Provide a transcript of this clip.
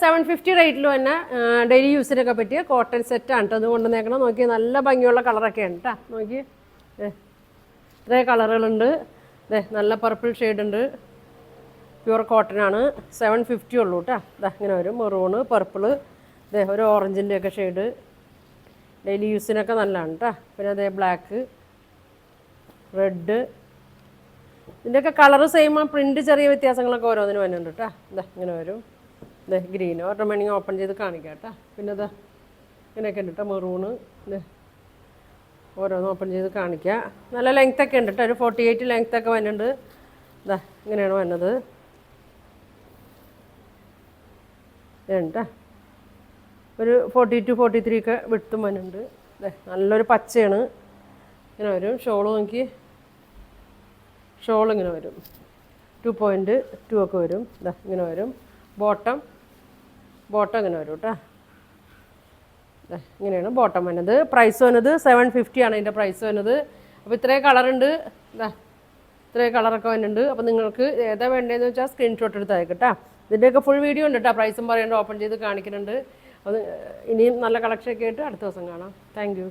750 റേറ്റിൽ തന്നെ ഡെയിലി യൂസിനൊക്കെ പറ്റിയ കോട്ടൺ സെറ്റാണ് കേട്ടോ. അത് കൊണ്ടുവന്നേക്കണം. നോക്കി നല്ല ഭംഗിയുള്ള കളറൊക്കെയാണ് കേട്ടോ. നോക്കി ഇത്രയും കളറുകളുണ്ട്. നല്ല പർപ്പിൾ ഷെയ്ഡ് ഉണ്ട്. പ്യുവർ കോട്ടൺ ആണ്. 750 ഉള്ളൂ കേട്ടോ. ഇങ്ങനെ വരും. മെറൂണ്, പർപ്പിള്, ഒരു ഓറഞ്ചിൻ്റെ ഒക്കെ ഷെയ്ഡ്. ഡെയിലി യൂസിനൊക്കെ നല്ലതാണ് കേട്ടോ. പിന്നെ ബ്ലാക്ക്, റെഡ്, ഇതിൻ്റെയൊക്കെ കളറ് സെയിം. പ്രിൻറ്റ് ചെറിയ വ്യത്യാസങ്ങളൊക്കെ ഓരോന്നിനും വരുന്നുണ്ട് കേട്ടോ. ഇങ്ങനെ വരും. ഗ്രീൻ ഒരെണ്ണം വേണമെങ്കിൽ ഓപ്പൺ ചെയ്ത് കാണിക്കാം കേട്ടോ. പിന്നെ ഇങ്ങനെയൊക്കെ ഉണ്ട് കേട്ടോ. മെറൂണ് ഓരോന്ന് ഓപ്പൺ ചെയ്ത് കാണിക്കുക. നല്ല ലെങ്ത്തൊക്കെ ഉണ്ട് കേട്ടോ. ഒരു 48 ലെങ്ത്തൊക്കെ വരുന്നുണ്ട്. ഇങ്ങനെയാണ് വരുന്നത്. കേട്ടോ ഒരു 42, 43 ഒക്കെ വിട്ടും വരുന്നുണ്ട്. നല്ലൊരു പച്ചയാണ്. ഇങ്ങനെ വരും. ഷോള് നോക്കി, ഷോൾ ഇങ്ങനെ വരും. 2.2 ഒക്കെ വരും. ഇങ്ങനെ വരും. ബോട്ടം ഇങ്ങനെ വരും കേട്ടോ. ഇങ്ങനെയാണ് ബോട്ടം വരുന്നത്. പ്രൈസ് വന്നത് 750 ആണ് ഇതിൻ്റെ പ്രൈസ് വരുന്നത്. അപ്പോൾ ഇത്രയും കളറുണ്ട്. ഇത്രയും കളറൊക്കെ വരുന്നുണ്ട്. അപ്പോൾ നിങ്ങൾക്ക് ഏതാ വേണ്ടതെന്ന് വെച്ചാൽ സ്ക്രീൻഷോട്ട് എടുത്ത് അയക്കട്ടോ. ഇതിൻ്റെയൊക്കെ ഫുൾ വീഡിയോ ഉണ്ട് കേട്ടോ. പ്രൈസും പറയേണ്ട ഓപ്പൺ ചെയ്ത് കാണിക്കുന്നുണ്ട്. അത് ഇനിയും നല്ല കളക്ഷനൊക്കെ ആയിട്ട് അടുത്ത ദിവസം കാണാം. Thank you.